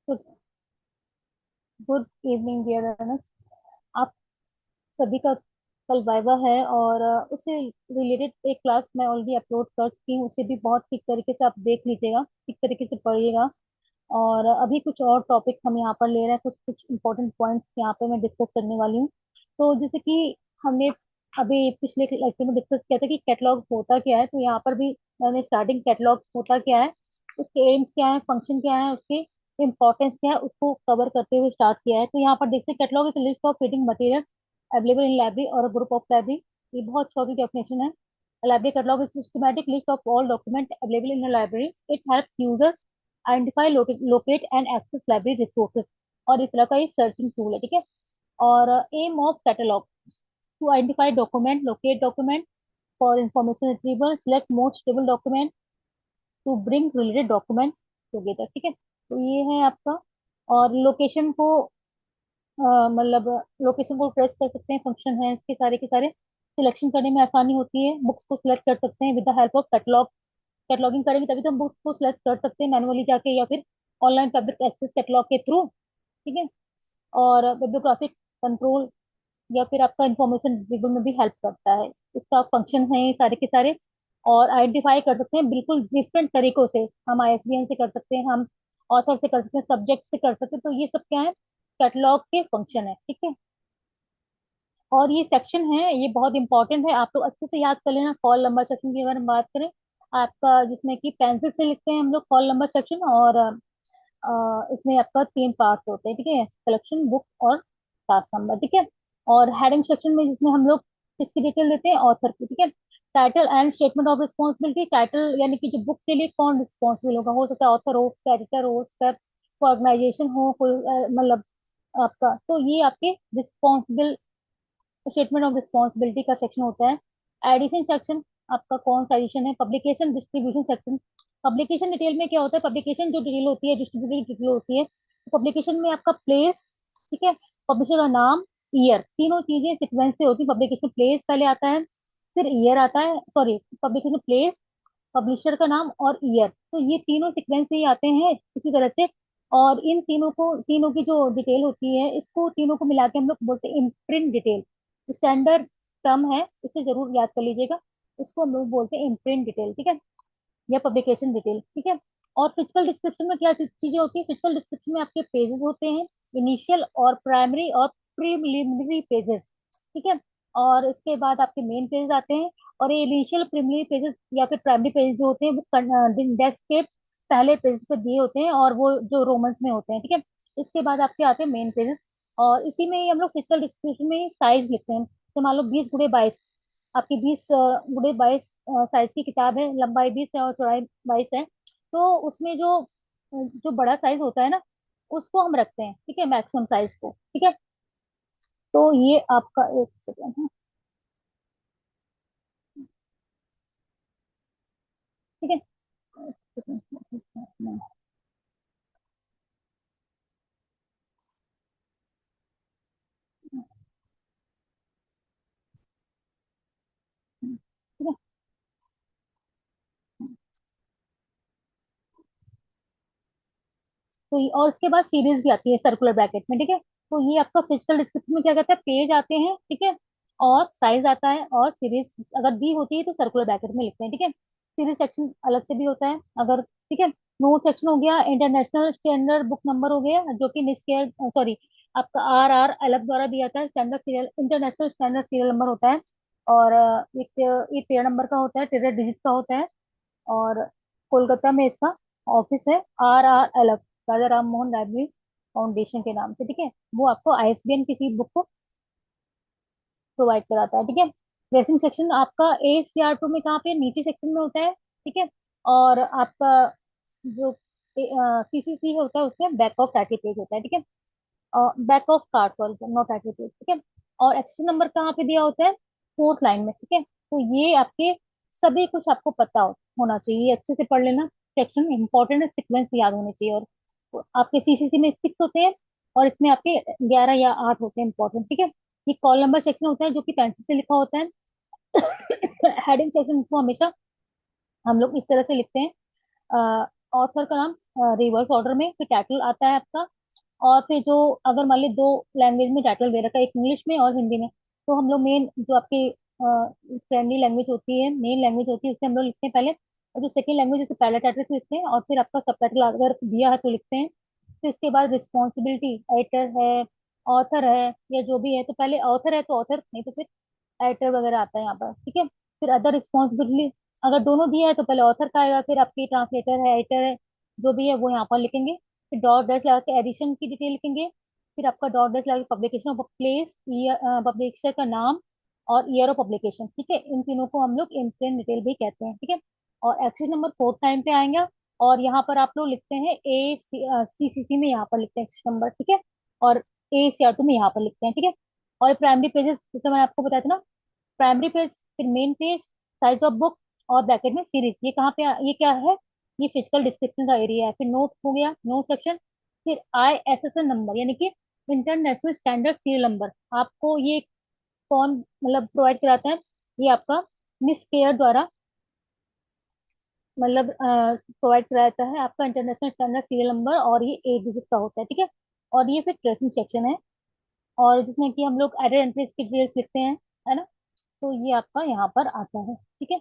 Good good evening dear runners. आप सभी का कल वाइवा है और उससे रिलेटेड एक क्लास मैं ऑलरेडी अपलोड कर चुकी हूँ। उसे भी बहुत ठीक तरीके से आप देख लीजिएगा, ठीक तरीके से पढ़िएगा। और अभी कुछ और टॉपिक हम यहाँ पर ले रहे हैं, कुछ कुछ इंपॉर्टेंट पॉइंट्स यहाँ पे मैं डिस्कस करने वाली हूँ। तो जैसे कि हमने अभी पिछले लेक्चर में डिस्कस किया था कि कैटलॉग होता क्या है, तो यहाँ पर भी मैंने स्टार्टिंग कैटलॉग होता क्या है, उसके एम्स क्या है, फंक्शन क्या है, उसके इम्पोर्टेंस क्या है, उसको कवर करते हुए स्टार्ट किया है। तो यहाँ पर देखते हैं catalogue is list of reading material available in library और अ ग्रुप ऑफ लाइब्रेरी। ये बहुत छोटी डेफिनेशन है। Library catalog is systematic list of all document available in a library. It helps user identify, locate and access library resources. और इस तरह का ये सर्चिंग टूल है, ठीक है। और aim of catalog to identify document, locate document for information retrieval, select most stable document to bring related document together, ठीक है। तो ये है आपका। और लोकेशन को मतलब लोकेशन को ट्रेस कर सकते हैं, फंक्शन है इसके सारे के सारे। सिलेक्शन करने में आसानी होती है, बुक्स को सिलेक्ट कर सकते हैं with the help of catalogue. Cataloguing करेंगे तभी तो हम बुक्स को सिलेक्ट कर सकते हैं मैनुअली जाके, या फिर ऑनलाइन पब्लिक एक्सेस कैटलॉग के थ्रू, ठीक है। और बिब्लियोग्राफिक कंट्रोल या फिर आपका इंफॉर्मेशन रिट्रीवल में भी हेल्प करता है। इसका फंक्शन है ये सारे के सारे। और आइडेंटिफाई कर सकते हैं बिल्कुल डिफरेंट तरीकों से। हम आईएसबीएन से कर सकते हैं, हम ऑथर से कर सकते हैं, सब्जेक्ट से कर सकते हैं। तो ये सब क्या है, कैटलॉग के फंक्शन है, ठीक है। और ये सेक्शन है, ये बहुत इंपॉर्टेंट है, आप लोग अच्छे से याद कर लेना। कॉल नंबर सेक्शन की अगर हम बात करें, आपका जिसमें कि पेंसिल से लिखते हैं हम लोग कॉल नंबर सेक्शन। और इसमें आपका तीन पार्ट होते हैं, ठीक है, कलेक्शन, बुक और क्लास नंबर, ठीक है। और हेडिंग सेक्शन में जिसमें हम लोग किसकी डिटेल देते हैं, ऑथर की, ठीक है। Title and statement of responsibility, title यानी कि जो बुक के लिए कौन रिस्पॉन्सिबल होगा, हो सकता है ऑथर हो, एडिटर हो, सब ऑर्गेनाइजेशन हो कोई, मतलब आपका। तो ये आपके रिस्पॉन्सिबल स्टेटमेंट ऑफ रिस्पॉन्सिबिलिटी का सेक्शन होता है। एडिशन सेक्शन आपका कौन सा एडिशन है। Publication distribution section, publication detail में क्या होता है, पब्लिकेशन जो डिटेल होती है, डिस्ट्रीब्यूशन डिटेल होती है। तो पब्लिकेशन में आपका प्लेस, ठीक है, पब्लिशर का नाम, ईयर, तीनों चीजें सिक्वेंस से होती है। पब्लिकेशन प्लेस पहले आता है, फिर ईयर आता है, सॉरी, पब्लिकेशन प्लेस, पब्लिशर का नाम और ईयर, तो ये तीनों सिक्वेंस से ही आते हैं इसी तरह से। और इन तीनों को, तीनों की जो डिटेल होती है, इसको तीनों को मिला के हम लोग बोलते हैं इम्प्रिंट डिटेल। स्टैंडर्ड टर्म है, इसे जरूर याद कर लीजिएगा। इसको हम लोग बोलते हैं इम्प्रिंट डिटेल, ठीक है, या पब्लिकेशन डिटेल, ठीक है। और फिजिकल डिस्क्रिप्शन में क्या चीजें होती है, फिजिकल डिस्क्रिप्शन में आपके पेजेस होते हैं, इनिशियल और प्राइमरी और प्रीलिमिनरी पेजेस, ठीक है। और इसके बाद आपके मेन पेजेस आते हैं। और ये इनिशियल प्रीलिमिनरी पेजेस या फिर प्राइमरी पेजेस जो होते हैं, वो इंडेक्स के पहले पेज पे दिए होते हैं, और वो जो रोमन्स में होते हैं, ठीक है। इसके बाद आपके आते हैं मेन पेजेस। और इसी में ही हम लोग फिजिकल डिस्क्रिप्शन में साइज लिखते हैं। तो मान लो 20 गुणे 22, आपकी 20 गुणे 22 साइज की किताब है, लंबाई 20 है और चौड़ाई 22 है। तो उसमें जो जो बड़ा साइज होता है ना, उसको हम रखते हैं, ठीक है, मैक्सिमम साइज को, ठीक है। तो ये आपका, एक सेकेंड है, ठीक है। ठीक है। तो और उसके बाद सीरीज भी आती है सर्कुलर ब्रैकेट में, ठीक है। तो ये आपका फिजिकल डिस्क्रिप्शन में क्या कहता है, पेज आते हैं, ठीक है, और साइज आता है, और सीरीज अगर दी होती है तो सर्कुलर ब्रैकेट में लिखते हैं, ठीक है। सीरीज सेक्शन अलग से भी होता है अगर, ठीक है। नोट सेक्शन हो गया, इंटरनेशनल स्टैंडर्ड बुक नंबर हो गया, जो कि निस्केयर, सॉरी, आपका आर अलग द्वारा दिया जाता है। Standard serial, international standard serial number होता है। और एक ये 13 नंबर का होता है, 13 डिजिट का होता है। और कोलकाता में इसका ऑफिस है, अलग, राजा राम मोहन लाइब्रेरी फाउंडेशन के नाम से, ठीक है। वो आपको आईएसबीएन किसी बुक को प्रोवाइड कराता है, ठीक है। ड्रेसिंग सेक्शन आपका ACR2 में कहाँ पे, नीचे सेक्शन में होता है, ठीक है। और आपका जो CCC होता है उसमें बैक ऑफ टाइटल पेज होता है, ठीक है। Back of card, sorry, not title page, ठीक है। और एक्सेस नंबर कहाँ पे दिया होता है, फोर्थ लाइन में, ठीक है। तो ये आपके सभी कुछ आपको पता होना चाहिए, अच्छे से पढ़ लेना। सेक्शन इंपॉर्टेंट है, सिक्वेंस याद होने चाहिए। और आपके CCC में 6 होते हैं, और इसमें आपके 11 या 8 होते हैं इंपॉर्टेंट, ठीक है। ये कॉल नंबर सेक्शन होता है जो कि पेंसिल से लिखा होता है। हेडिंग सेक्शन को हमेशा हम लोग इस तरह से लिखते हैं, ऑथर का नाम रिवर्स ऑर्डर में, फिर टाइटल आता है आपका। और फिर जो, अगर मान ली दो लैंग्वेज में टाइटल दे रखा है, एक इंग्लिश में और हिंदी में, तो हम लोग मेन जो आपकी फ्रेंडली लैंग्वेज होती है, मेन लैंग्वेज होती है, उससे हम लोग लिखते हैं पहले। और जो सेकंड लैंग्वेज उससे पहले टाइटल से लिखते हैं, और फिर आपका सब टाइटल अगर दिया है तो लिखते हैं। फिर उसके बाद रिस्पॉन्सिबिलिटी, एडिटर है, ऑथर है, या जो भी है, तो पहले ऑथर है तो ऑथर, नहीं तो फिर एडिटर वगैरह आता है यहाँ पर, ठीक है। फिर अदर रिस्पॉन्सिबिलिटी, अगर दोनों दिया है तो पहले ऑथर का आएगा, फिर आपकी ट्रांसलेटर है, एडिटर है, जो भी है वो यहाँ पर लिखेंगे। फिर डॉट डैश लगा के एडिशन की डिटेल लिखेंगे। फिर आपका डॉट डैश लगा के पब्लिकेशन ऑफ प्लेस, पब्लिशर का नाम और ईयर ऑफ पब्लिकेशन, ठीक है। इन तीनों को हम लोग इम्प्रिंट डिटेल भी कहते हैं, ठीक है। और एक्सेस नंबर फोर्थ टाइम पे आएंगे, और यहाँ पर आप लोग लिखते हैं ए सी सी सी में, यहाँ पर लिखते हैं एक्सेस नंबर, ठीक है। और ए सी आर टू में यहाँ पर लिखते हैं, ठीक है। और प्राइमरी पेजेस, जैसे मैंने आपको बताया था ना, प्राइमरी पेज, फिर main page, size of book, और ब्रैकेट में सीरीज, ये कहाँ पे ये क्या है, ये फिजिकल डिस्क्रिप्शन का एरिया है। फिर नोट हो गया, नोट सेक्शन। फिर I S S N number, यानी कि इंटरनेशनल स्टैंडर्ड सीरियल नंबर, आपको ये कौन मतलब प्रोवाइड कराता है, ये आपका मिस केयर द्वारा मतलब प्रोवाइड कराता है आपका इंटरनेशनल स्टैंडर्ड सीरियल नंबर, और ये 8 डिजिट का होता है, ठीक है। और ये फिर ट्रेसिंग सेक्शन है, और जिसमें कि हम लोग एडेड एंट्रीज की डिटेल्स लिखते हैं, है ना। तो ये आपका यहाँ पर आता है, ठीक है।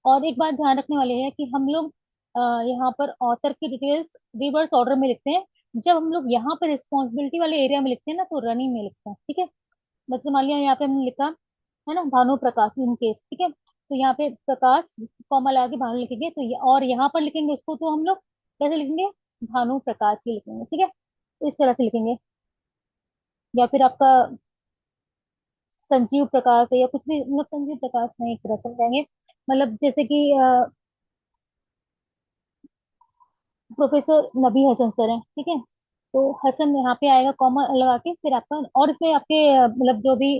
और एक बात ध्यान रखने वाली है कि हम लोग यहाँ पर ऑथर की डिटेल्स रिवर्स ऑर्डर में लिखते हैं। जब हम लोग यहाँ पे रिस्पॉन्सिबिलिटी वाले एरिया में लिखते हैं ना, तो रनिंग में लिखते हैं, ठीक है। मतलब मान लिया यहाँ पे हमने लिखा है ना भानु प्रकाश इन केस, ठीक है, तो यहाँ पे प्रकाश कॉमा लगा के भानु लिखेंगे, तो ये और यहाँ पर लिखेंगे उसको, तो हम लोग कैसे लिखेंगे, भानु प्रकाश ही लिखेंगे, ठीक है। तो इस तरह से लिखेंगे। या फिर आपका संजीव प्रकाश है या कुछ भी, मतलब संजीव प्रकाश नहीं, एक तरह से लिखेंगे, मतलब जैसे कि प्रोफेसर नबी हसन सर हैं, ठीक है। तो हसन यहाँ पे आएगा कॉमा लगा के, फिर आपका, और इसमें आपके मतलब जो भी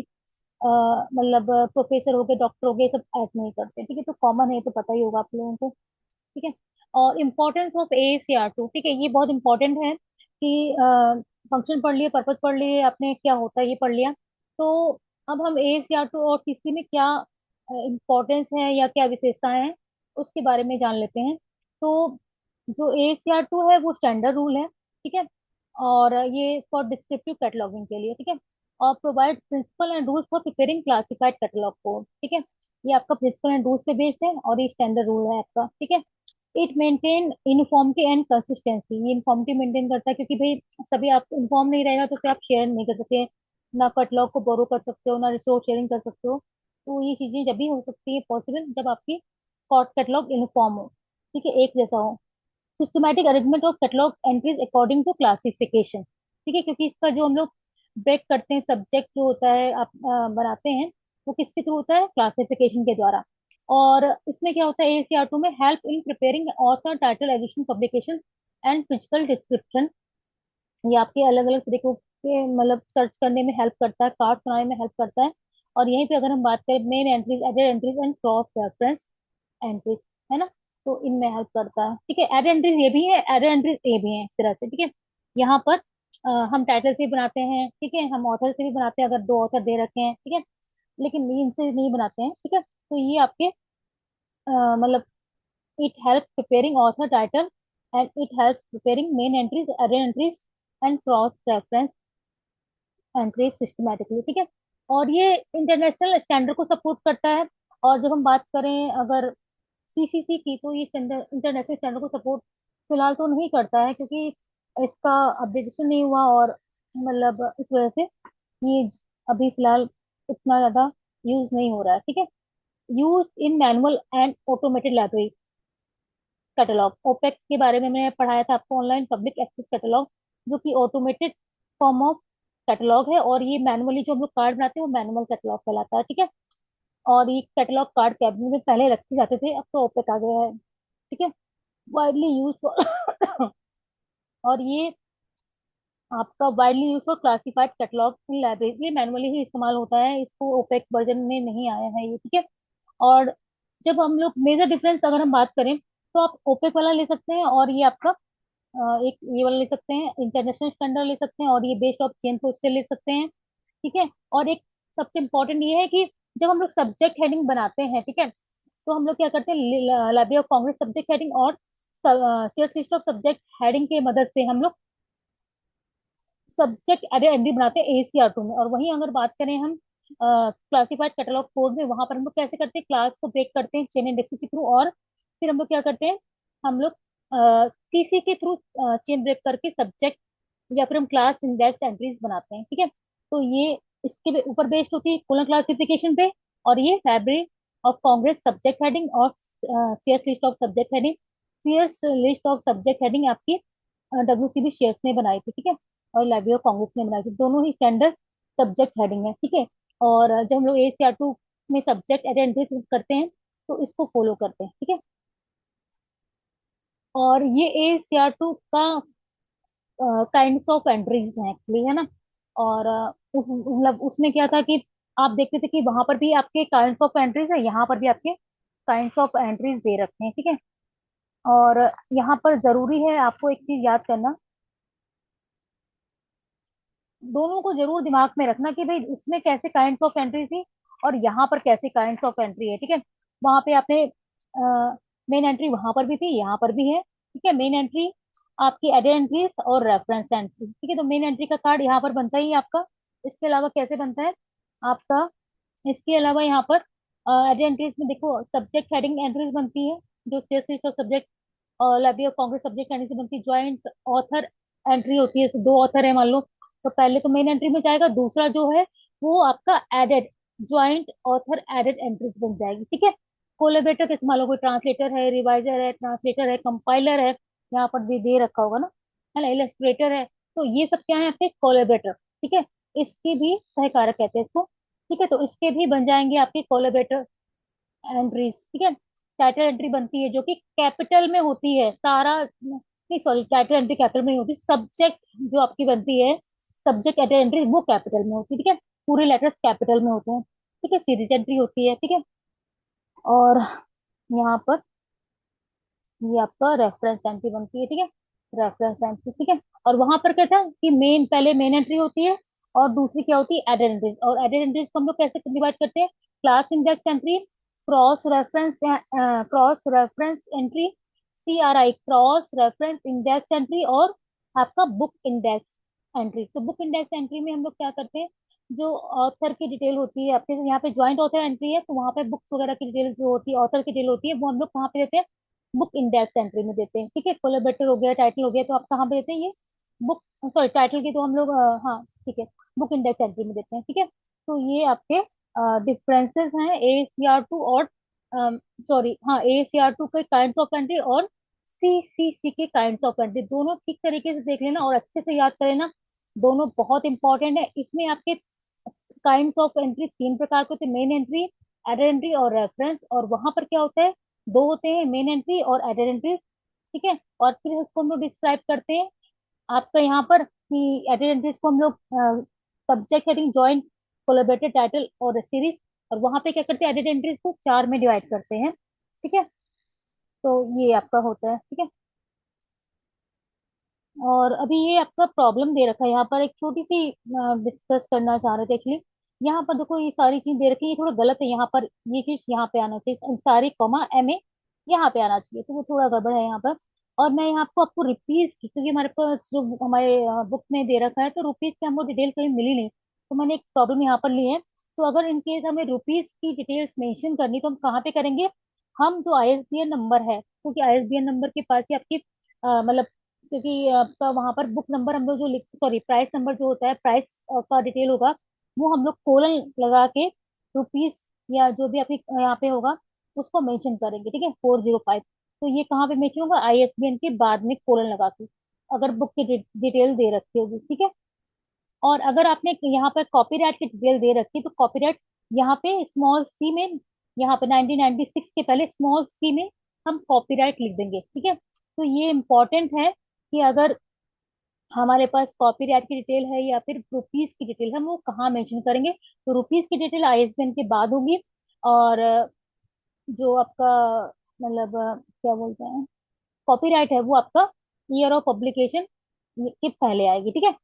मतलब प्रोफेसर हो गए, डॉक्टर हो गए, सब ऐड नहीं करते, ठीक है। तो कॉमन है तो पता ही होगा आप लोगों को, ठीक है। और इम्पोर्टेंस ऑफ AACR2, ठीक है, ये बहुत इंपॉर्टेंट है कि फंक्शन पढ़ लिए, पर्पज पढ़ लिए आपने, क्या होता है ये पढ़ लिया। तो अब हम AACR2 और तीसरी में क्या इम्पोर्टेंस है या क्या विशेषताएं हैं, उसके बारे में जान लेते हैं। तो जो AACR2 है वो स्टैंडर्ड रूल है, ठीक है। और ये फॉर डिस्क्रिप्टिव कैटलॉगिंग के लिए, ठीक है। और provide principle and rules for preparing classified catalog को, ठीक है। ये आपका प्रिंसिपल एंड रूल्स पे बेस्ड है, और ये स्टैंडर्ड रूल है आपका, ठीक है। It maintain uniformity and consistency, ये यूनिफॉर्मिटी मेंटेन करता है, क्योंकि भाई सभी आप इन्फॉर्म नहीं रहेगा तो फिर आप शेयर नहीं कर सकते, ना कैटलॉग को बोरो कर सकते हो, ना रिसोर्स शेयरिंग कर सकते हो। तो ये चीजें जब भी हो सकती है पॉसिबल, जब आपकी कैटलॉग यूनिफॉर्म हो, ठीक है, एक जैसा हो। Systematic arrangement of catalog entries according to classification, ठीक है, क्योंकि इसका जो हम लोग ब्रेक करते हैं, सब्जेक्ट जो होता है आप बनाते हैं, वो किसके थ्रू होता है, क्लासिफिकेशन के द्वारा। और इसमें क्या होता है, AACR2 में help in preparing author title edition publication and physical description, ये आपके अलग अलग तरीकों के मतलब सर्च करने में हेल्प करता है, कार्ड बनाने में हेल्प करता है। और यहीं पे अगर हम बात करें main entries, added entries and cross reference entries, है ना, तो इनमें हेल्प करता है, ठीक है। एडेड एंट्रीज ये भी है, एडेड एंट्रीज ये भी है, एक तरह से, ठीक है। यहाँ पर हम टाइटल से भी बनाते हैं, ठीक है, हम ऑथर से भी बनाते हैं, अगर दो ऑथर दे रखे हैं, ठीक है, लेकिन इनसे नहीं बनाते हैं, ठीक है। तो ये आपके मतलब it helps preparing author title, and it helps preparing main entries, added entries and cross reference entries systematically, ठीक है। और ये इंटरनेशनल स्टैंडर्ड को सपोर्ट करता है। और जब हम बात करें अगर CCC की, तो ये स्टैंडर्ड इंटरनेशनल स्टैंडर्ड को सपोर्ट फिलहाल तो नहीं करता है, क्योंकि इसका अपडेटेशन नहीं हुआ, और मतलब इस वजह से ये अभी फिलहाल उतना ज्यादा यूज नहीं हो रहा है, ठीक है। Use in manual and automated library catalog, OPAC के बारे में मैंने पढ़ाया था आपको, ऑनलाइन पब्लिक एक्सेस कैटलॉग, जो कि ऑटोमेटेड फॉर्म ऑफ कैटलॉग है। और ये मैनुअली जो हम लोग कार्ड बनाते हैं वो मैनुअल कैटलॉग कहलाता है, ठीक है। और ये कैटलॉग कार्ड कैबिनेट में पहले रखे जाते थे, अब तो ओपेक आ गया है, ठीक है। वाइडली यूज और ये आपका widely use for classified catalogue in library, ये मैनुअली ही इस्तेमाल होता है, इसको ओपेक वर्जन में नहीं आया है ये, ठीक है। और जब हम लोग मेजर डिफरेंस अगर हम बात करें, तो आप ओपेक वाला ले सकते हैं, और ये आपका एक ये वाला ले सकते हैं, इंटरनेशनल स्टैंडर्ड ले सकते हैं, और ये बेस्ड ऑफ चेन से ले सकते हैं, ठीक है। और एक सबसे इम्पोर्टेंट ये है कि जब हम लोग सब्जेक्ट हेडिंग बनाते हैं, ठीक है, तो हम लोग क्या करते हैं, library of Congress subject heading और Sears list of subject heading के मदद से हम लोग सब्जेक्ट एंट्री बनाते हैं ACR2 में। और वहीं अगर बात करें हम क्लासिफाइड कैटलॉग कोड में, वहां पर हम लोग कैसे करते हैं, क्लास को ब्रेक करते हैं चेन इंडेक्स के थ्रू, और फिर हम लोग क्या करते हैं, हम लोग CC के थ्रू चेन ब्रेक करके सब्जेक्ट या फिर हम क्लास इंडेक्स एंट्रीज बनाते हैं। ठीक है, तो ये इसके ऊपर बेस्ड होती है कॉलम क्लासिफिकेशन पे। और ये fabric of Congress subject heading और CS list of subject heading, CS list of subject heading आपकी WCB शेयर्स ने बनाई थी। ठीक है, और लाइब्रेरी ऑफ कांग्रेस ने बनाई थी, दोनों ही स्टैंडर्ड सब्जेक्ट हेडिंग है। ठीक है, और जब हम लोग ACR2 में सब्जेक्ट एंट्रीज करते हैं तो इसको फॉलो करते हैं। ठीक है, और ये ACR2 का काइंड्स ऑफ एंट्रीज हैं एक्चुअली, है ना। और मतलब उसमें क्या था कि आप देखते थे कि वहां पर भी आपके काइंड्स ऑफ एंट्रीज है, यहाँ पर भी आपके काइंड्स ऑफ एंट्रीज दे रखे हैं। ठीक है, और यहाँ पर जरूरी है आपको एक चीज याद करना, दोनों को जरूर दिमाग में रखना कि भाई उसमें कैसे काइंड्स ऑफ एंट्री थी और यहाँ पर कैसे काइंड्स ऑफ एंट्री है। ठीक है, वहां पे आपने मेन एंट्री वहां पर भी थी, यहाँ पर भी है। ठीक है, मेन एंट्री आपकी एडेड एंट्रीज और रेफरेंस एंट्री। ठीक है, तो मेन एंट्री का कार्ड यहाँ पर बनता ही है आपका। इसके अलावा कैसे बनता है आपका, इसके अलावा यहाँ पर एडेड एंट्रीज में देखो सब्जेक्ट हेडिंग एंट्रीज बनती है, जो स्पेसिफिक सब्जेक्ट और library of Congress subject entry से बनती है। ज्वाइंट ऑथर एंट्री होती है, तो दो ऑथर है मान लो, तो पहले तो मेन एंट्री में जाएगा, दूसरा जो है वो आपका added, joint author added entries बन जाएगी। ठीक है, कोलेबरेटर किस, मान लो कोई ट्रांसलेटर है, रिवाइजर है, ट्रांसलेटर है, कंपाइलर है, यहाँ पर भी दे रखा होगा ना, है ना, इलस्ट्रेटर है, तो ये सब क्या है आपके कोलेबरेटर। ठीक है, इसके भी सहकारक कहते हैं इसको। ठीक है, तो इसके भी बन जाएंगे आपके कोलेबरेटर एंट्रीज। ठीक है, टाइटल एंट्री बनती है जो कि कैपिटल में होती है सारा, नहीं सॉरी, टाइटल एंट्री कैपिटल में नहीं होती, सब्जेक्ट जो आपकी बनती है, सब्जेक्ट टाइटल एंट्री वो कैपिटल में होती है। ठीक है, पूरे लेटर्स कैपिटल में होते हैं। ठीक है, सीरीज एंट्री होती है। ठीक है, और यहाँ पर ये आपका रेफरेंस एंट्री बनती है। ठीक है, रेफरेंस एंट्री। ठीक है, और वहां पर क्या था कि मेन, पहले मेन एंट्री होती है और दूसरी क्या होती है, एडेड एंट्रीज। और एडेड एंट्रीज को हम लोग कैसे डिवाइड करते हैं, class index entry, cross reference entry, CRI cross reference index entry, और आपका बुक इंडेक्स एंट्री। तो बुक इंडेक्स एंट्री में हम लोग क्या करते हैं, जो ऑथर की डिटेल होती है आपके, यहाँ पे ज्वाइंट ऑथर एंट्री है तो वहां पे बुक्स वगैरह की डिटेल जो होती है, ऑथर की डिटेल होती है, वो हम लोग कहाँ पे देते हैं, बुक इंडेक्स एंट्री में देते हैं। ठीक है, कोलैबोरेटर हो गया, टाइटल हो गया, तो आप कहाँ पे देते हैं ये बुक, सॉरी टाइटल की तो हम लोग हाँ ठीक है, बुक इंडेक्स एंट्री में देते हैं। ठीक है, तो ये आपके डिफरेंसेस हैं ACR2 और सॉरी हाँ ACR2 के काइंड्स ऑफ एंट्री और CCC के काइंड्स ऑफ एंट्री, दोनों ठीक तरीके से देख लेना और अच्छे से याद कर लेना, दोनों बहुत इंपॉर्टेंट है। इसमें आपके काइंड्स ऑफ एंट्री तीन प्रकार के होते हैं, मेन एंट्री, एडेड एंट्री और रेफरेंस। और वहां पर क्या होता है, दो होते हैं, मेन एंट्री और एडेड एंट्री। ठीक है, और फिर उसको हम लोग डिस्क्राइब करते हैं आपका यहाँ पर कि एडेड एंट्रीज को हम लोग subject heading, joint, collaborated, title और सीरीज, और वहां पे क्या करते हैं, एडेड एंट्रीज को चार में डिवाइड करते हैं। ठीक है, तो ये आपका होता है। ठीक है, और अभी ये आपका प्रॉब्लम दे रखा है यहाँ पर, एक छोटी सी डिस्कस करना चाह रहे थे एक्चुअली। यहाँ पर देखो ये सारी चीज दे रखी है, ये थोड़ा गलत है यहाँ पर, ये चीज यहाँ पे आना चाहिए, सारी कॉमा MA यहाँ पे आना चाहिए, तो वो थोड़ा गड़बड़ है यहाँ पर। और मैं यहाँ आपको आपको रुपीज की, क्योंकि हमारे पास जो हमारे बुक में दे रखा है तो रुपीज की हमको डिटेल कहीं मिली नहीं, तो मैंने एक प्रॉब्लम यहाँ पर ली है। तो अगर इनकेस हमें रुपीज की डिटेल्स मेंशन करनी तो हम कहाँ पे करेंगे, हम जो ISBN नंबर है, क्योंकि ISBN नंबर के पास ही आपकी मतलब, क्योंकि आपका वहां पर बुक नंबर हम लोग जो लिख, सॉरी प्राइस नंबर जो होता है, प्राइस का डिटेल होगा, वो हम लोग कोलन लगा के रुपीस या जो भी आपकी यहाँ पे होगा उसको मेंशन करेंगे। ठीक है, 405, तो ये कहाँ पे मेंशन होगा, ISBN के बाद में कोलन लगा के, अगर बुक की डिटेल दे रखी होगी। ठीक है, और अगर आपने यहाँ पे कॉपीराइट की डिटेल दे रखी है तो कॉपीराइट यहाँ पे स्मॉल सी में, यहाँ पे 1996 के पहले स्मॉल सी में हम कॉपीराइट लिख देंगे। ठीक है, तो ये इम्पोर्टेंट है कि अगर हमारे पास कॉपीराइट की डिटेल है या फिर रुपीज की डिटेल है, हम वो कहाँ मेंशन करेंगे, तो रुपीज की डिटेल ISBN के बाद होगी, और जो आपका मतलब क्या बोलते हैं, कॉपीराइट है वो आपका ईयर ऑफ पब्लिकेशन के पहले आएगी। ठीक है,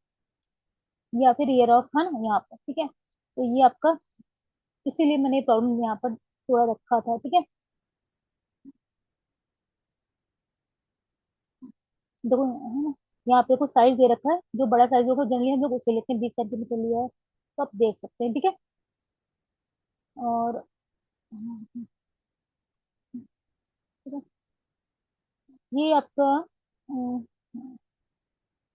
या फिर ईयर ऑफ, है ना, यहाँ पर। ठीक है, तो ये आपका, इसीलिए मैंने प्रॉब्लम यहाँ पर थोड़ा रखा था। ठीक है, देखो है ना, यहाँ पे देखो साइज दे रखा है, जो बड़ा साइज होगा जनरली हम लोग उसे लेते हैं, 20 सेंटीमीटर लिया है तो आप देख सकते हैं, ठीक है। और ठीक है, ये आपका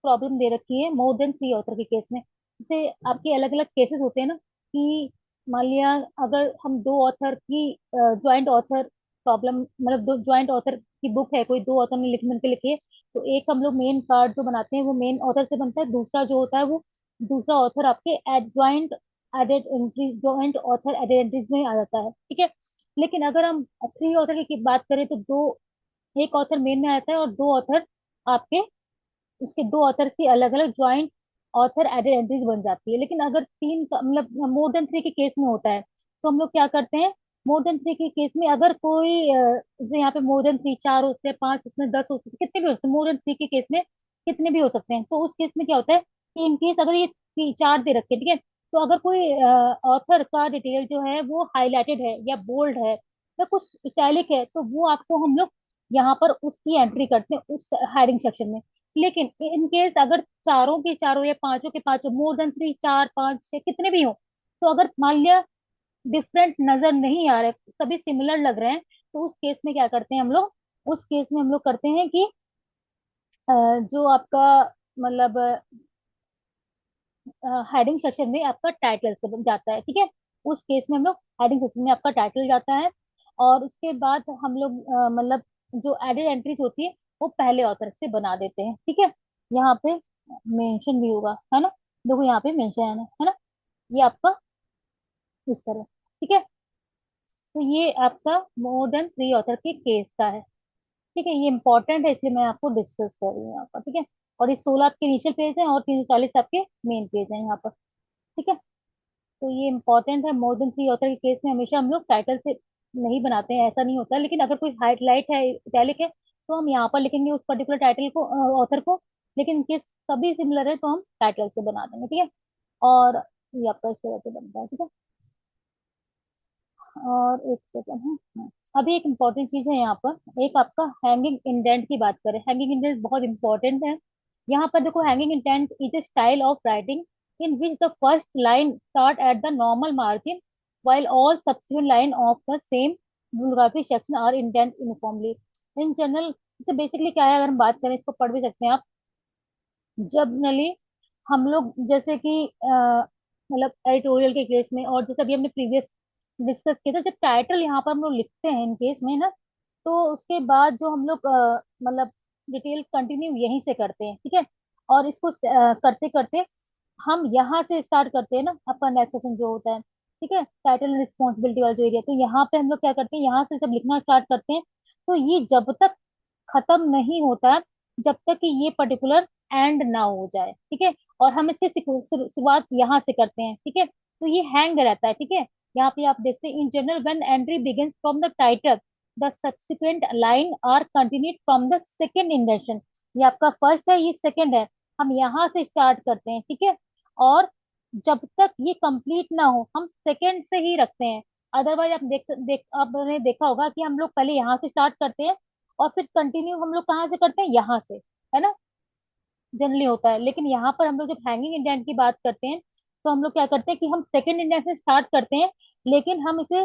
प्रॉब्लम दे रखी है मोर देन 3 ऑथर के केस में। जैसे आपके अलग अलग केसेस होते हैं ना, कि मान लिया अगर हम दो ऑथर की ज्वाइंट ऑथर प्रॉब्लम, मतलब दो ज्वाइंट ऑथर की बुक है, कोई दो ऑथर ने लिख मिलकर लिखी है, तो एक हम लोग मेन कार्ड जो बनाते हैं वो मेन ऑथर से बनता है, दूसरा जो होता है वो दूसरा ऑथर आपके joint added entry, joint author added entries में आ जाता है, ठीक है। लेकिन अगर हम 3 ऑथर की बात करें तो दो, एक ऑथर मेन में आता है और दो ऑथर आपके, उसके दो ऑथर की अलग अलग ज्वाइंट ऑथर एडेड एंट्रीज बन जाती है। लेकिन अगर तीन मतलब मोर देन 3 के केस में होता है, तो हम लोग क्या करते हैं, मोर देन 3 के केस में अगर कोई जैसे यहाँ पे मोर देन 3, 4 हो सकते हैं, 5 हो सकते हैं, 10 हो सकते हैं, कितने भी हो सकते हैं, मोर देन 3 के केस में कितने भी हो सकते हैं। तो उस केस में क्या होता है कि इन केस अगर ये चार दे रखे, ठीक है, तो अगर कोई ऑथर का डिटेल जो है वो हाईलाइटेड है या बोल्ड है या कुछ इटैलिक है, तो वो आपको हम लोग यहाँ पर उसकी एंट्री करते हैं उस हेडिंग सेक्शन में। लेकिन इन केस अगर चारों के चारों या पांचों के पांचों मोर देन 3, 4, 5, 6 कितने भी हो, तो अगर मान लिया डिफरेंट नजर नहीं आ रहे, सभी सिमिलर लग रहे हैं, तो उस केस में क्या करते हैं हम लोग, उस केस में हम लोग करते हैं कि जो आपका मतलब हेडिंग सेक्शन में आपका टाइटल से बन जाता है, ठीक है। उस केस में हम लोग हेडिंग सेक्शन में आपका टाइटल जाता है, और उसके बाद हम लोग मतलब जो एडेड एंट्रीज होती है वो पहले ऑथर से बना देते हैं, ठीक है। यहाँ पे मेंशन भी होगा, है ना, देखो यहाँ पे मेंशन है ना, ये आपका इस तरह, ठीक है। तो ये आपका मोर देन 3 ऑथर के केस का है, ठीक है। ये इंपॉर्टेंट है इसलिए मैं आपको डिस्कस कर रही हूँ यहाँ पर, ठीक है। और ये 16 आपके इनिशियल पेज है और 340 आपके मेन पेज है यहाँ पर, ठीक है। तो ये इंपॉर्टेंट है, मोर देन 3 ऑथर के केस में हमेशा हम लोग टाइटल से नहीं बनाते हैं, ऐसा नहीं होता है। लेकिन अगर कोई हाईलाइट है, इटैलिक है, तो हम यहाँ पर लिखेंगे उस पर्टिकुलर टाइटल को, ऑथर को। लेकिन इन केस सभी सिमिलर है तो हम टाइटल से बना देंगे, ठीक है। और ये आपका इस तरह से बनता है, ठीक है। और एक सेकंड है, अभी एक इम्पोर्टेंट चीज है यहाँ पर, एक आपका हैंगिंग इंडेंट की बात करें, हैंगिंग इंडेंट बहुत इंपॉर्टेंट है। यहाँ पर देखो, hanging indent is a style of writing in which the first line start at the normal margin while all subsequent line of the same bibliography section are indent uniformly in general। इसे basically क्या है, अगर हम बात करें, इसको पढ़ भी सकते हैं आप। जनरली हम लोग जैसे कि मतलब एडिटोरियल के केस में, और जैसे अभी हमने प्रीवियस डिस्कस किया था, जब टाइटल यहाँ पर हम लोग लिखते हैं इन केस में ना, तो उसके बाद जो हम लोग मतलब डिटेल कंटिन्यू यहीं से करते हैं, ठीक है। और इसको करते करते हम यहाँ से स्टार्ट करते हैं ना, आपका नेक्स्ट सेशन जो होता है, ठीक है, टाइटल एंड रिस्पॉन्सिबिलिटी वाला जो एरिया, तो यहाँ पे हम लोग क्या करते हैं, यहाँ से जब लिखना स्टार्ट करते हैं, तो ये जब तक खत्म नहीं होता है, जब तक कि ये पर्टिकुलर एंड ना हो जाए, ठीक है। और हम इसकी शुरुआत यहाँ से करते हैं, ठीक है, तो ये हैंग रहता है, ठीक है। यहाँ पे आप देखते हैं, in general when entry begins from the title the subsequent line are continued from the second indentation. ये आपका फर्स्ट है, ये सेकेंड है, हम यहाँ से स्टार्ट करते हैं, ठीक है। और जब तक ये कंप्लीट ना हो हम सेकेंड से ही रखते हैं। अदरवाइज आप आपने देखा होगा कि हम लोग पहले यहाँ से स्टार्ट करते हैं और फिर कंटिन्यू हम लोग कहाँ से करते हैं, यहाँ से, है ना, जनरली होता है। लेकिन यहाँ पर हम लोग जब हैंगिंग इंडेंट की बात करते हैं, तो हम लोग क्या करते हैं कि हम सेकेंड इंडेंट से स्टार्ट करते हैं, लेकिन हम इसे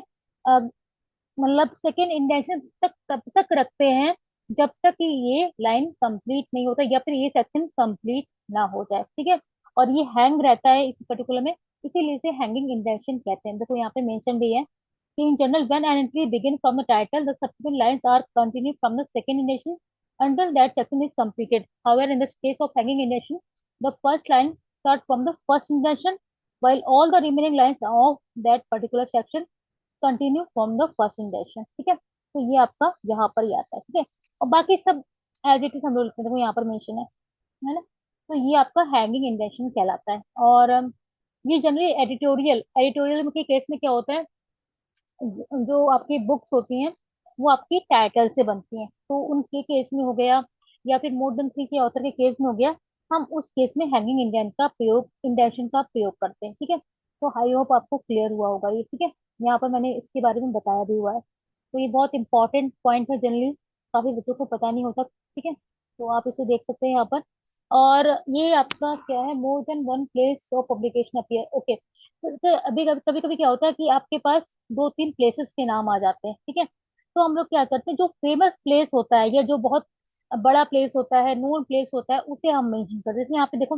मतलब सेकेंड इंडेंशन तक तब तक रखते हैं जब तक कि ये लाइन कंप्लीट नहीं होता या फिर ये सेक्शन कंप्लीट ना हो जाए, ठीक है। और ये हैंग रहता है इस पर्टिकुलर में, इसीलिए इसे हैंगिंग इंडेंशन कहते हैं। देखो यहाँ पे मेंशन भी है कि in general when an entry begin from the title the subsequent lines are continued from the second indentation until that section is completed. However, in the case of hanging indentation, the first line starts from the first indentation, while all the remaining lines of that particular section continue from the first indentation, ठीक है। तो ये आपका यहाँ पर ही आता है, ठीक है। और बाकी सब एज इट इज हम लोग लिखते हैं, देखो यहाँ पर मेंशन है ना। तो ये आपका हैंगिंग इंडेंशन कहलाता है। और ये जनरली एडिटोरियल एडिटोरियल के केस में क्या होता है, जो आपकी बुक्स होती हैं वो आपकी टाइटल से बनती हैं, तो उनके केस में हो गया, या फिर मोर देन 3 के ऑथर के केस में हो गया, हम उस केस में हैंगिंग इंडेंशन का प्रयोग करते हैं, ठीक है। तो आई होप आपको क्लियर हुआ होगा ये, ठीक है। यहाँ पर मैंने इसके बारे में बताया भी हुआ है। तो ये बहुत इंपॉर्टेंट पॉइंट है, जनरली काफी बच्चों को पता नहीं होता, ठीक है। तो आप इसे देख सकते हैं यहाँ पर। और ये आपका क्या है, मोर than one place of publication appear, okay. तो अभी कभी कभी क्या होता है कि आपके पास दो तीन प्लेसेस के नाम आ जाते हैं, ठीक है। तो हम लोग क्या करते हैं, जो फेमस प्लेस होता है या जो बहुत बड़ा प्लेस होता है, नोन प्लेस होता है, उसे हम मेंशन करते हैं। जैसे यहाँ पे देखो,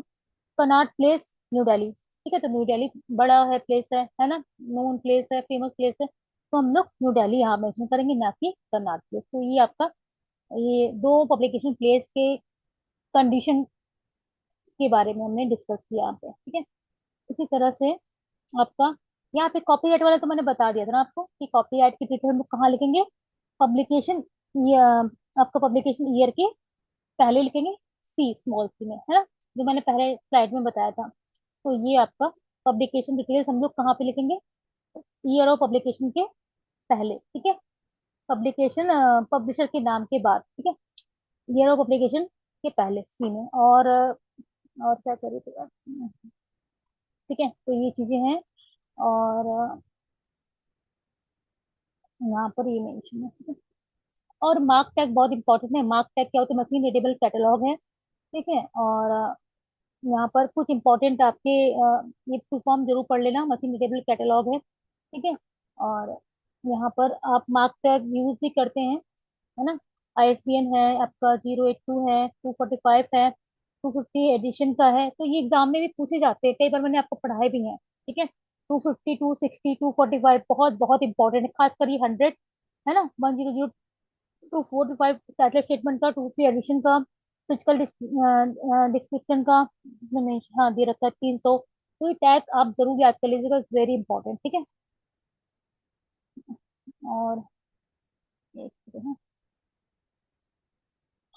कनॉट प्लेस, न्यू दिल्ली, ठीक है। तो न्यू दिल्ली बड़ा है, प्लेस है ना, नोन प्लेस है, फेमस प्लेस है, तो हम लोग न्यू दिल्ली यहाँ मेंशन करेंगे, ना कि कनॉट प्लेस। तो ये आपका, ये दो पब्लिकेशन प्लेस के कंडीशन के बारे में हमने डिस्कस किया यहाँ पे, ठीक है। उसी तरह से आपका यहाँ पे कॉपीराइट वाला तो मैंने बता दिया था ना आपको, कि कॉपीराइट की ट्रीटमेंट हम लोग कहाँ लिखेंगे, पब्लिकेशन, आपका पब्लिकेशन ईयर के पहले लिखेंगे, सी स्मॉल सी में, है ना, जो मैंने पहले स्लाइड में बताया था। तो ये आपका पब्लिकेशन डिटेल्स हम लोग कहाँ पे लिखेंगे, ईयर ऑफ पब्लिकेशन के पहले, ठीक है। पब्लिकेशन, पब्लिशर के नाम के बाद, ठीक है, ईयर ऑफ पब्लिकेशन के पहले सी में। और क्या करें तो, ठीक है। तो ये चीजें हैं। और यहाँ पर ये मेंशन है, ठीक है। और मार्क टैग बहुत इंपॉर्टेंट है। मार्क टैग क्या होता है, मशीन रीडेबल कैटलॉग है, ठीक है। और यहाँ पर कुछ इंपॉर्टेंट आपके, ये फुल फॉर्म जरूर पढ़ लेना, मशीन रीडेबल कैटलॉग है, ठीक है। और यहाँ पर आप मार्क टैग यूज भी करते हैं, है ना। आईएसबीएन है आपका, 082 है, 245 है, 250 एडिशन का है। तो ये एग्जाम में भी पूछे जाते हैं, कई बार मैंने आपको पढ़ाए भी हैं, ठीक है। 250, 260, 245 बहुत बहुत इंपॉर्टेंट है, खासकर ये 100, है ना, 100, 245 सैटेलाइट स्टेटमेंट का, 250 एडिशन का, फिजिकल डिस्क्रिप्शन का इसमें हाँ दे रखा है 300। तो ये टैग आप जरूर याद कर लीजिएगा, वेरी इंपॉर्टेंट, ठीक है। और एक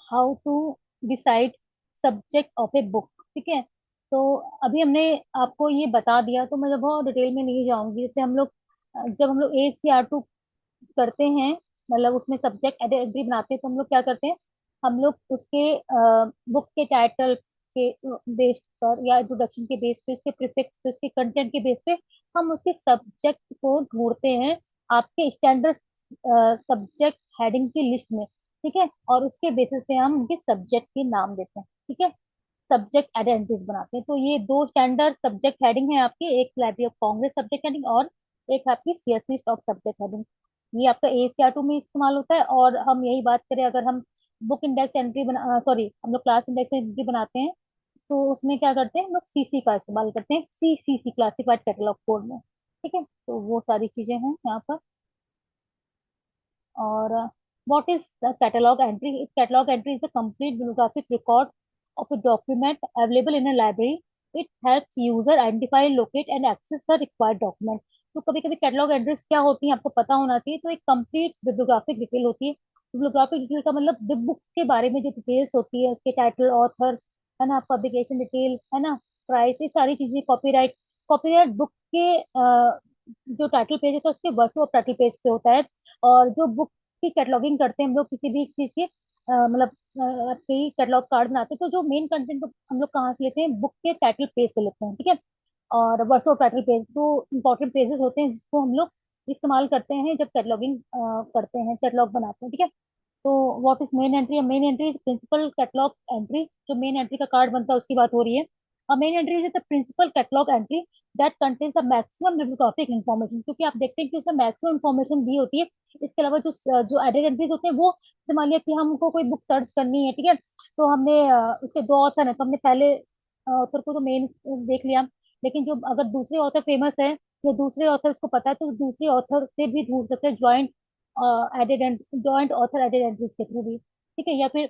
how to decide subject of a book, ठीक है। तो अभी हमने आपको ये बता दिया, तो मैं जब बहुत डिटेल में नहीं जाऊंगी। जैसे हम लोग, जब हम लोग ACR2 करते हैं, मतलब उसमें सब्जेक्ट एडिटरी बनाते हैं, तो हम लोग क्या करते हैं, हम लोग उसके बुक के टाइटल के बेस पर, या इंट्रोडक्शन के बेस पे, उसके प्रीफिक्स पे, उसके कंटेंट के बेस पे हम उसके सब्जेक्ट को ढूंढते हैं आपके स्टैंडर्ड सब्जेक्ट हेडिंग की लिस्ट में, ठीक है। और उसके बेसिस पे हम उनके सब्जेक्ट के नाम देते हैं, ठीक है, सब्जेक्ट आइडेंटिटीज बनाते हैं। तो ये दो स्टैंडर्ड सब्जेक्ट हेडिंग है आपके, एक library of Congress subject heading, और एक आपकी CS list of subject heading. ये आपका ACR2 में इस्तेमाल होता है। और हम यही बात करें, अगर हम बुक इंडेक्स एंट्री बना, सॉरी, हम लोग क्लास इंडेक्स एंट्री बनाते हैं, तो उसमें क्या करते हैं हम लोग CC का इस्तेमाल करते हैं, CCC क्लासिफाइड कैटलॉग कोड में, ठीक है। तो वो सारी चीजें हैं यहाँ पर। और what is the catalogue entry, इस catalogue entry is a complete bibliographic record of a document available in a library. It helps user identify, locate and access the required document. तो कभी कभी कैटलॉग एंट्रीज क्या होती है आपको पता होना चाहिए। तो एक कंप्लीट बिब्लियोग्राफिक डिटेल होती है। बिब्लियोग्राफिक डिटेल का मतलब बुक के बारे में जो डिटेल्स होती है, उसके टाइटल, ऑथर, है ना, पब्लिकेशन डिटेल, है ना, प्राइस, ये सारी चीजें, कॉपीराइट। कॉपीराइट बुक के जो टाइटल पेज होता है उसके वर्ष ऑफ टाइटल पेज पे होता है। और जो बुक की कैटलॉगिंग करते हैं हम लोग, किसी भी चीज के मतलब आपकी कैटलॉग कार्ड बनाते हैं, तो जो मेन कंटेंट हम लोग कहाँ से लेते हैं, बुक के टाइटल पेज से लेते हैं, ठीक है। और वर्ष ऑफ टाइटल पेज तो इंपॉर्टेंट पेजेस होते हैं, जिसको हम लोग इस्तेमाल करते हैं जब कैटलॉगिंग करते हैं, कैटलॉग बनाते हैं, ठीक है। तो what is main entry, main entry is principal catalog entry. जो मेन एंट्री का कार्ड बनता है उसकी बात हो रही है। Main entry is the principal catalog entry that contains the maximum bibliographic information, क्योंकि आप देखते हैं कि उसमें मैक्सिमम इन्फॉर्मेशन दी होती है। इसके अलावा जो जो एडेड एंट्रीज होते हैं, वो जैसे मान लिया कि हमको कोई बुक सर्च करनी है, ठीक है। तो हमने उसके दो ऑथर हैं, तो हमने पहले ऑथर को तो मेन देख लिया। लेकिन जो अगर दूसरे ऑथर फेमस है, या दूसरे ऑथर उसको पता है, तो दूसरे ऑथर से भी ढूंढ सकते हैं, added joint author added entries के थ्रू भी, ठीक है। या फिर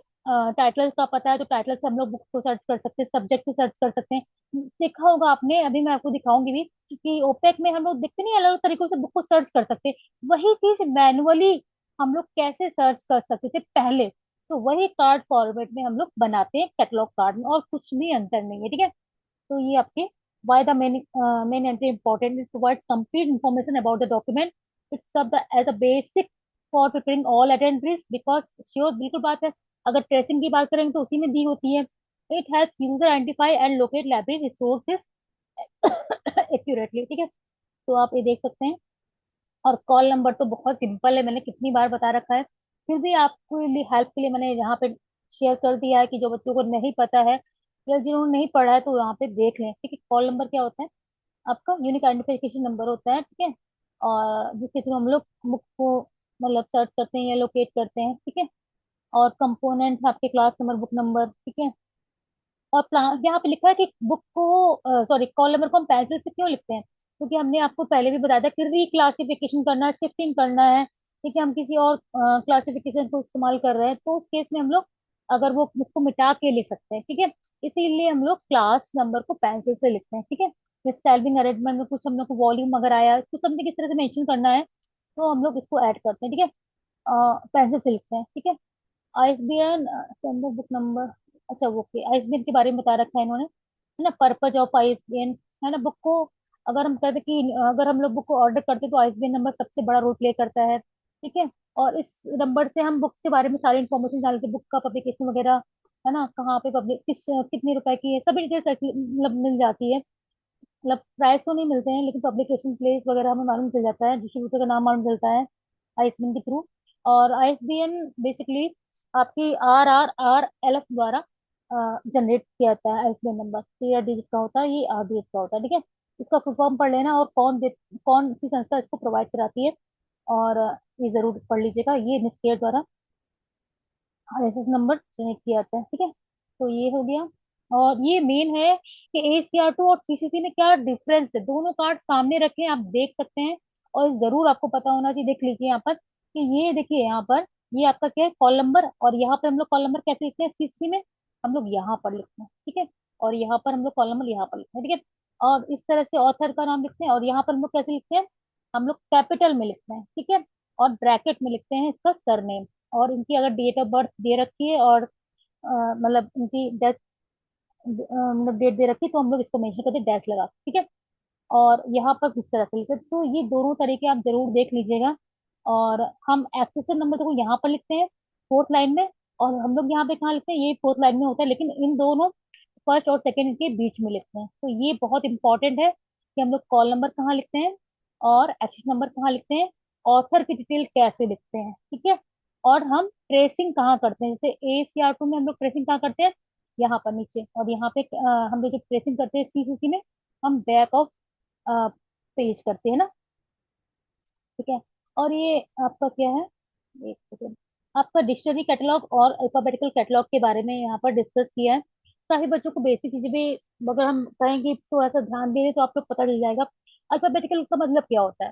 टाइटल का पता है, तो टाइटल से हम लोग बुक को सर्च कर सकते हैं, सब्जेक्ट से सर्च कर सकते हैं। देखा होगा आपने, अभी मैं आपको दिखाऊंगी भी, कि ओपेक में हम लोग देखते नहीं, अलग अलग तरीकों से बुक को सर्च कर सकते हैं। वही चीज मैनुअली हम लोग कैसे सर्च कर सकते थे पहले, तो वही कार्ड फॉर्मेट में हम लोग बनाते हैं कैटलॉग कार्ड में, और कुछ भी अंतर नहीं है, ठीक है। तो ये आपके why the main entry important, it provides complete information about the document. It's served as a basic for preparing all entries, because sure बिल्कुल बात है, अगर ट्रेसिंग की बात करेंगे तो उसी में दी होती है। It helps user identify and locate library resources accurately, ठीक है। तो आप ये देख सकते हैं। और कॉल नंबर तो बहुत सिंपल है, मैंने कितनी बार बता रखा है, फिर भी आपको हेल्प के लिए मैंने यहाँ पे शेयर कर दिया है कि जो बच्चों को नहीं पता है या जिन्होंने नहीं पढ़ा है तो यहाँ पे देख लें। ठीक है, कॉल नंबर क्या होता है? आपका यूनिक आइडेंटिफिकेशन नंबर होता है। ठीक है, और जिसके थ्रू हम लोग बुक को मतलब सर्च करते हैं या लोकेट करते हैं। ठीक है, और कंपोनेंट आपके क्लास नंबर, बुक नंबर। ठीक है, और प्लान यहाँ पे लिखा है कि बुक को सॉरी कॉल नंबर को हम पेंसिल से क्यों लिखते हैं, क्योंकि हमने आपको पहले भी बताया था कि रिक्लासिफिकेशन करना है, शिफ्टिंग करना है। ठीक है, हम किसी और क्लासिफिकेशन को इस्तेमाल कर रहे हैं तो उस केस में हम लोग अगर वो उसको मिटा के लिख सकते हैं। ठीक है, इसीलिए हम लोग क्लास नंबर को पेंसिल से लिखते हैं। ठीक है, जैसे स्टाइलिंग अरेंजमेंट में कुछ हम लोग को वॉल्यूम अगर आया इसको समझे किस तरह से मेंशन करना है तो हम लोग इसको ऐड करते हैं। ठीक है, पेंसिल से लिखते हैं। ठीक है, आईएसबीएन संदर्भ बुक नंबर। अच्छा, ओके, आईएसबीएन के बारे में बता रखा है इन्होंने, है ना, पर्पज ऑफ आईएसबीएन। है ना, बुक को अगर हम कहते कि अगर हम लोग बुक को ऑर्डर करते तो आईएसबीएन नंबर सबसे बड़ा रोल प्ले करता है। ठीक है, और इस नंबर से हम बुक्स के बारे में सारी इन्फॉर्मेशन जानते हैं, बुक का पब्लिकेशन वगैरह, है ना, कहाँ पे पब्लिक किस कितने रुपए की है, सभी डिटेल्स मतलब मिल जाती है। मतलब प्राइस तो नहीं मिलते हैं लेकिन पब्लिकेशन प्लेस वगैरह हमें मालूम चल जाता है, डिस्ट्रीब्यूटर का नाम मालूम चलता है आईएसबीएन के थ्रू। और आईएसबीएन बेसिकली आपकी RRRLF द्वारा जनरेट किया जाता है। आईएसबीएन नंबर 13 डिजिट का होता है, ये 8 डिजिट का होता है। ठीक है, इसका फुल फॉर्म पढ़ लेना और कौन सी संस्था इसको प्रोवाइड कराती है, और ये जरूर पढ़ लीजिएगा, ये निस्केर द्वारा आईएसएस नंबर जनरेट किया जाता है। ठीक है, तो ये हो गया। और ये मेन है कि ACR2 और CCC में क्या डिफरेंस है, दोनों कार्ड सामने रखें आप देख सकते हैं, और जरूर आपको पता होना चाहिए। देख लीजिए यहाँ पर कि ये देखिए यहाँ पर ये आपका क्या है, कॉल नंबर, और यहाँ पर हम लोग कॉल नंबर कैसे लिखते हैं, CCC में हम लोग यहाँ पर लिखते हैं। ठीक है, और यहाँ पर हम लोग कॉल नंबर यहाँ पर लिखते हैं। ठीक है, और इस तरह से ऑथर का नाम लिखते हैं, और यहाँ पर हम लोग कैसे लिखते हैं, हम लोग कैपिटल में लिखते हैं। ठीक है, और ब्रैकेट में लिखते हैं इसका सरनेम, और इनकी अगर डेट ऑफ बर्थ दे रखी है और मतलब इनकी डेथ मतलब डेट दे रखी है तो हम लोग इसको मेंशन करते हैं डैश लगा के। ठीक है, और यहाँ पर किस तरह से लिखते हैं, तो ये दोनों तरीके आप जरूर देख लीजिएगा। और हम एक्सेशन नंबर को यहाँ पर लिखते हैं फोर्थ लाइन में, और हम लोग यहाँ पे कहाँ लिखते हैं, ये फोर्थ लाइन में होता है, लेकिन इन दोनों फर्स्ट और सेकंड के बीच में लिखते हैं। तो ये बहुत इंपॉर्टेंट है कि हम लोग कॉल नंबर कहाँ लिखते हैं और एक्सेस नंबर कहाँ लिखते हैं, ऑथर की डिटेल कैसे लिखते हैं। ठीक है, और हम ट्रेसिंग कहाँ करते हैं, जैसे ACR2 में हम लोग ट्रेसिंग कहाँ करते हैं, यहाँ पर नीचे, और यहाँ पे हम लोग जो ट्रेसिंग करते हैं CCC में हम बैक ऑफ पेज करते हैं ना। ठीक है, और ये आपका क्या है, एक सेकेंड, आपका डिक्शनरी कैटलॉग और अल्फाबेटिकल कैटलॉग के बारे में यहाँ पर डिस्कस किया है। काफी बच्चों को बेसिक चीजें भी अगर हम कहेंगे थोड़ा सा ध्यान दें तो आप लोग पता चल जाएगा। अल्फाबेटिकल का मतलब क्या होता है,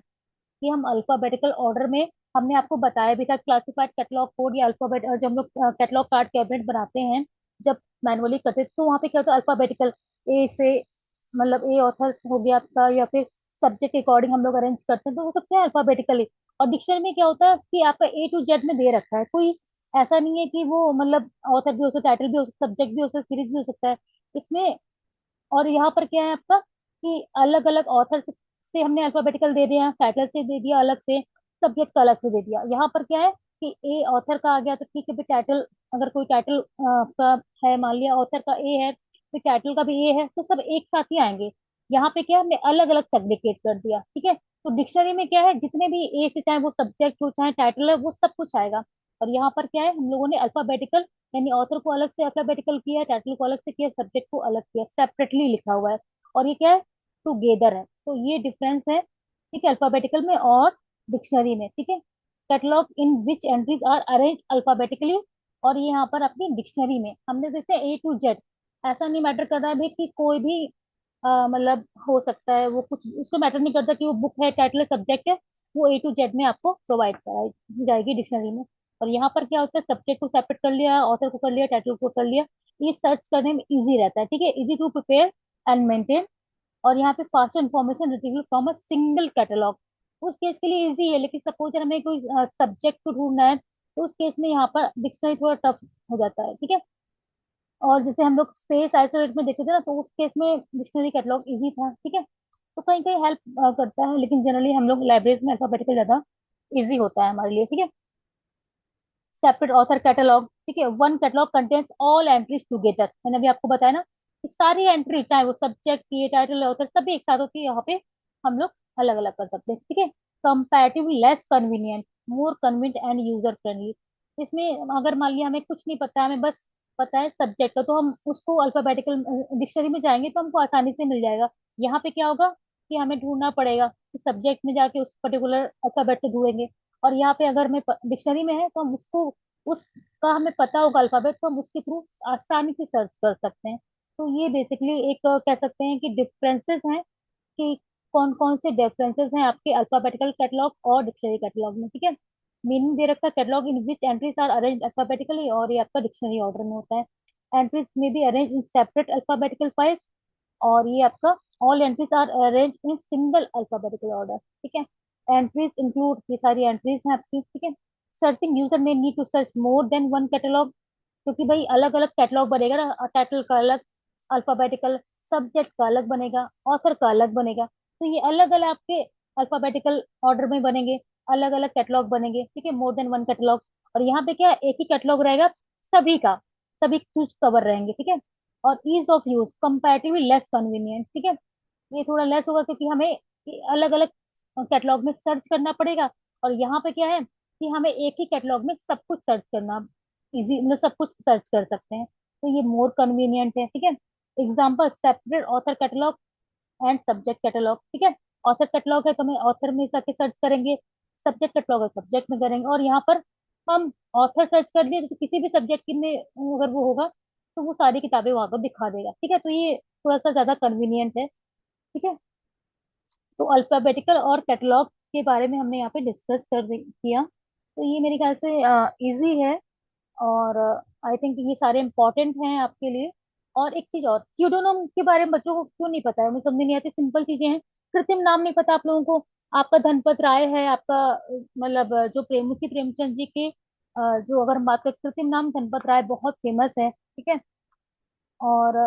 कि हम अल्फाबेटिकल ऑर्डर में, हमने आपको बताया भी था क्लासिफाइड कैटलॉग कोड या अल्फाबेट, जब हम लोग कैटलॉग कार्ड कैबिनेट बनाते हैं जब मैनुअली करते हैं तो वहाँ पे क्या होता है, अल्फाबेटिकल ए से मतलब ए ऑथर्स हो गया आपका, या फिर सब्जेक्ट के अकॉर्डिंग हम लोग अरेंज करते हैं तो वो सब क्या है अल्फाबेटिकली। और डिक्शनरी में क्या होता है कि आपका A to Z में दे रखा है, कोई ऐसा नहीं है कि वो मतलब ऑथर भी हो सकता है, टाइटल भी हो सकता है, सब्जेक्ट भी हो सकता है, सीरीज भी हो सकता है इसमें। और यहाँ पर क्या है आपका कि अलग अलग ऑथर से हमने अल्फाबेटिकल दे दिया, टाइटल से दे दिया अलग से, सब्जेक्ट का अलग से दे दिया। यहाँ पर क्या है कि ए ऑथर का आ गया तो ठीक है, फिर टाइटल अगर कोई टाइटल का है, मान लिया ऑथर का ए है फिर टाइटल का भी ए है, तो सब एक साथ ही आएंगे। यहाँ पे क्या है, हमने अलग अलग सेग्रीगेट कर दिया। ठीक है, तो डिक्शनरी में क्या है, जितने भी ए से चाहे वो सब्जेक्ट हो चाहे टाइटल है वो सब कुछ आएगा। और यहाँ पर क्या है, हम लोगों ने अल्फाबेटिकल यानी ऑथर को अलग से अल्फाबेटिकल किया, टाइटल को अलग से किया, सब्जेक्ट को अलग किया, सेपरेटली लिखा हुआ है। और ये क्या है, टुगेदर है। तो ये डिफरेंस है, ठीक है, अल्फाबेटिकल में और डिक्शनरी में। ठीक है, catalog in which entries are arrange alphabetically, और ये यहाँ पर अपनी डिक्शनरी में हमने जैसे A to Z, ऐसा नहीं मैटर कर रहा है भाई कि कोई भी मतलब हो सकता है, वो कुछ उसको मैटर नहीं करता कि वो बुक है, टाइटल है, सब्जेक्ट है, वो A to Z में आपको प्रोवाइड कराई जाएगी डिक्शनरी में। और यहाँ पर क्या होता है, सब्जेक्ट को सेपरेट कर लिया, ऑथर को कर लिया, टाइटल को कर लिया, ये सर्च करने में इजी रहता है। ठीक है, easy to prepare and maintain. और यहाँ पे fast information retrieval from a single catalog, उस केस के लिए इजी है, लेकिन सपोज अगर हमें कोई सब्जेक्ट को ढूंढना है तो उस केस में यहाँ पर डिक्शनरी थोड़ा टफ हो जाता है। ठीक है, और जैसे हम लोग स्पेस आइसोलेट में देखे थे ना तो उस केस में डिक्शनरी कैटलॉग इजी था। ठीक है, तो कहीं कहीं हेल्प करता है, लेकिन जनरली हम लोग लाइब्रेरीज में अल्फाबेटिकल ज्यादा इजी होता है हमारे लिए। ठीक है, सेपरेट ऑथर कैटलॉग, ठीक है, one catalogue contains all entries together, मैंने अभी आपको बताया ना कि सारी एंट्री चाहे वो सब्जेक्ट की टाइटल ऑथर सभी एक साथ होती है, यहाँ पे हम लोग अलग अलग कर सकते हैं। ठीक है, comparative less convenient, more convenient and user friendly, इसमें अगर मान लिया हमें कुछ नहीं पता है, हमें बस पता है सब्जेक्ट का, तो हम उसको अल्फाबेटिकल डिक्शनरी में जाएंगे तो हमको आसानी से मिल जाएगा। यहाँ पे क्या होगा कि हमें ढूंढना पड़ेगा कि सब्जेक्ट में जाके उस पर्टिकुलर अल्फाबेट से ढूंढेंगे। और यहाँ पे अगर हमें डिक्शनरी में है तो हम उसको, उसका हमें पता होगा अल्फाबेट, तो हम उसके थ्रू आसानी से सर्च कर सकते हैं। तो ये बेसिकली एक कह सकते हैं कि डिफरेंसेस हैं कि कौन कौन से डिफरेंसेस हैं आपके अल्फाबेटिकल कैटलॉग और डिक्शनरी कैटलॉग में। ठीक है। मीनिंग दे रखा है catalog in which entries are arrange alphabetically, और ये आपका डिक्शनरी ऑर्डर में होता है। एंट्रीज में be arrange in separate alphabetical files, और ये आपका all entries are arrange in single alphabetical order. ठीक है। एंट्रीज इंक्लूड, ये सारी एंट्रीज हैं आपकी। ठीक है। सर्चिंग यूजर में need to search more than one catalog, क्योंकि भाई अलग अलग कैटलॉग बनेगा ना, टाइटल का अलग, अल्फाबेटिकल, सब्जेक्ट का अलग बनेगा, ऑथर का अलग बनेगा। तो ये अलग अलग आपके अल्फाबेटिकल ऑर्डर में बनेंगे, अलग अलग कैटलॉग बनेंगे। ठीक है, मोर देन वन कैटलॉग। और यहाँ पे क्या है, एक ही कैटलॉग रहेगा सभी का, सभी चूज कवर रहेंगे। ठीक है। और ease of use comparatively less convenient. ठीक है। ये थोड़ा लेस होगा क्योंकि हमें अलग अलग कैटलॉग में सर्च करना पड़ेगा। और यहाँ पे क्या है कि हमें एक ही कैटलॉग में सब कुछ सर्च करना इजी, मतलब सब कुछ सर्च कर सकते हैं। तो ये मोर कन्वीनियंट है। ठीक है। Example separate author catalogue and subject catalogue. ठीक है। ऑथर कैटलॉग है तो हमें ऑथर में जाके सर्च करेंगे, सब्जेक्ट कैटलॉग है सब्जेक्ट में करेंगे। और यहाँ पर हम ऑथर सर्च कर लिए तो किसी भी सब्जेक्ट में अगर वो होगा तो वो सारी किताबें वहां पर दिखा देगा। ठीक है, तो ये थोड़ा सा ज्यादा कन्वीनियंट है। ठीक है। तो अल्फाबेटिकल और कैटलॉग के बारे में हमने यहाँ पे डिस्कस किया। तो ये मेरे ख्याल से इजी है, और आई थिंक ये सारे इंपॉर्टेंट हैं आपके लिए। और एक चीज और, स्यूडोनोम के बारे में बच्चों को क्यों नहीं पता है, मुझे समझ में नहीं आती। सिंपल चीजें हैं, कृत्रिम नाम नहीं पता आप लोगों को। आपका धनपत राय है आपका, मतलब जो मुंशी प्रेमचंद जी के जो अगर हम बात करें, कृत्रिम नाम धनपत राय बहुत फेमस है। ठीक है। और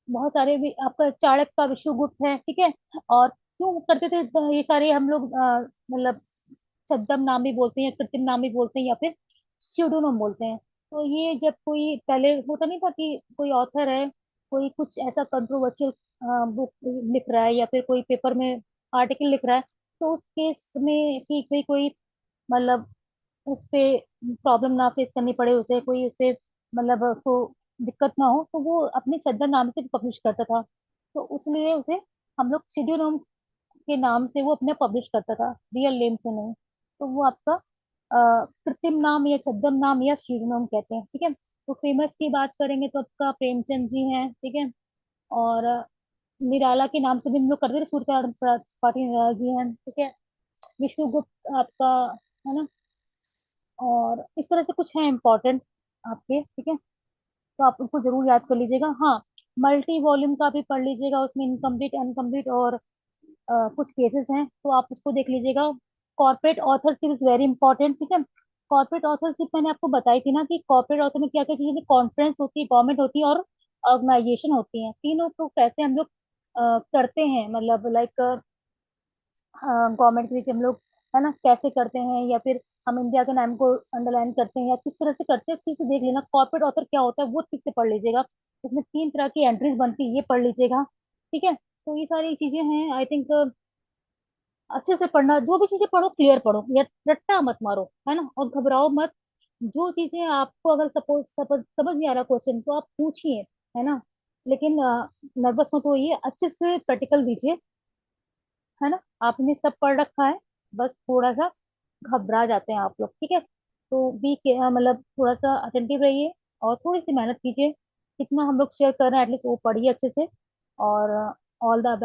बहुत सारे भी, आपका चाणक्य का विष्णुगुप्त है। ठीक है। और क्यों करते थे ये सारे हम लोग, मतलब छद्म नाम भी बोलते हैं, कृत्रिम नाम भी बोलते हैं, या फिर स्यूडोनाम बोलते हैं। तो ये जब कोई पहले होता नहीं था कि कोई ऑथर है, कोई कुछ ऐसा कंट्रोवर्शियल बुक लिख रहा है या फिर कोई पेपर में आर्टिकल लिख रहा है, तो उस केस में कि कोई कोई मतलब उस पे प्रॉब्लम ना फेस करनी पड़े उसे, कोई उसे मतलब उसको दिक्कत ना हो, तो वो अपने छद्म नाम से पब्लिश करता था। तो उसलिए उसे हम लोग स्यूडोनाम के नाम से वो अपने पब्लिश करता था, रियल नेम से नहीं। तो वो आपका कृत्रिम नाम या छद्म नाम या शिरोनाम कहते हैं। ठीक है। तो फेमस की बात करेंगे तो आपका प्रेमचंद जी हैं। ठीक है। और निराला के नाम से भी हम लोग करते थे, सूर्यकांत पाटिल निराला जी हैं। ठीक है। विष्णुगुप्त आपका, है ना। और इस तरह से कुछ है इम्पोर्टेंट आपके। ठीक है। तो आप उनको जरूर याद कर लीजिएगा। हाँ, मल्टी वॉल्यूम का भी पढ़ लीजिएगा, उसमें इनकम्प्लीट अनकम्प्लीट और कुछ केसेस हैं तो आप उसको देख लीजिएगा। Corporate authorship is very important. ठीक है। कॉर्पोरेट ऑथरशिप मैंने आपको बताई थी ना कि कॉर्पोरेट ऑथर में क्या क्या चीजें, कॉन्फ्रेंस होती है, गवर्नमेंट होती है, और ऑर्गेनाइजेशन होती है। तीनों को कैसे हम लोग करते हैं, मतलब लाइक गवर्नमेंट के नीचे हम लोग, है ना, कैसे करते हैं, या फिर हम इंडिया के नाम को अंडरलाइन करते हैं या किस तरह से करते हैं, ठीक से देख लेना। कॉर्पोरेट ऑथर क्या होता है वो ठीक से पढ़ लीजिएगा। उसमें तीन तरह की एंट्रीज बनती है, ये पढ़ लीजिएगा। ठीक है। तो ये सारी चीजें हैं आई थिंक। अच्छे से पढ़ना, जो भी चीजें पढ़ो क्लियर पढ़ो, या रट्टा मत मारो, है ना, और घबराओ मत। जो चीजें आपको अगर सपोज समझ नहीं आ रहा क्वेश्चन तो आप पूछिए, है ना। लेकिन नर्वस मत होइए, अच्छे से प्रैक्टिकल दीजिए, है ना। आपने सब पढ़ रखा है, बस थोड़ा सा घबरा जाते हैं आप लोग। ठीक है। तो मतलब थोड़ा सा अटेंटिव रहिए और थोड़ी सी मेहनत कीजिए। जितना हम लोग शेयर कर रहे हैं एटलीस्ट वो पढ़िए अच्छे से। और ऑल द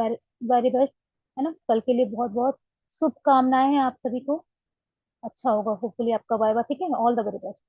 वेरी बेस्ट, है ना। कल के लिए बहुत बहुत शुभकामनाएं हैं आप सभी को। अच्छा होगा होपफुली आपका वाइवा। ठीक है, ऑल द वेरी बेस्ट।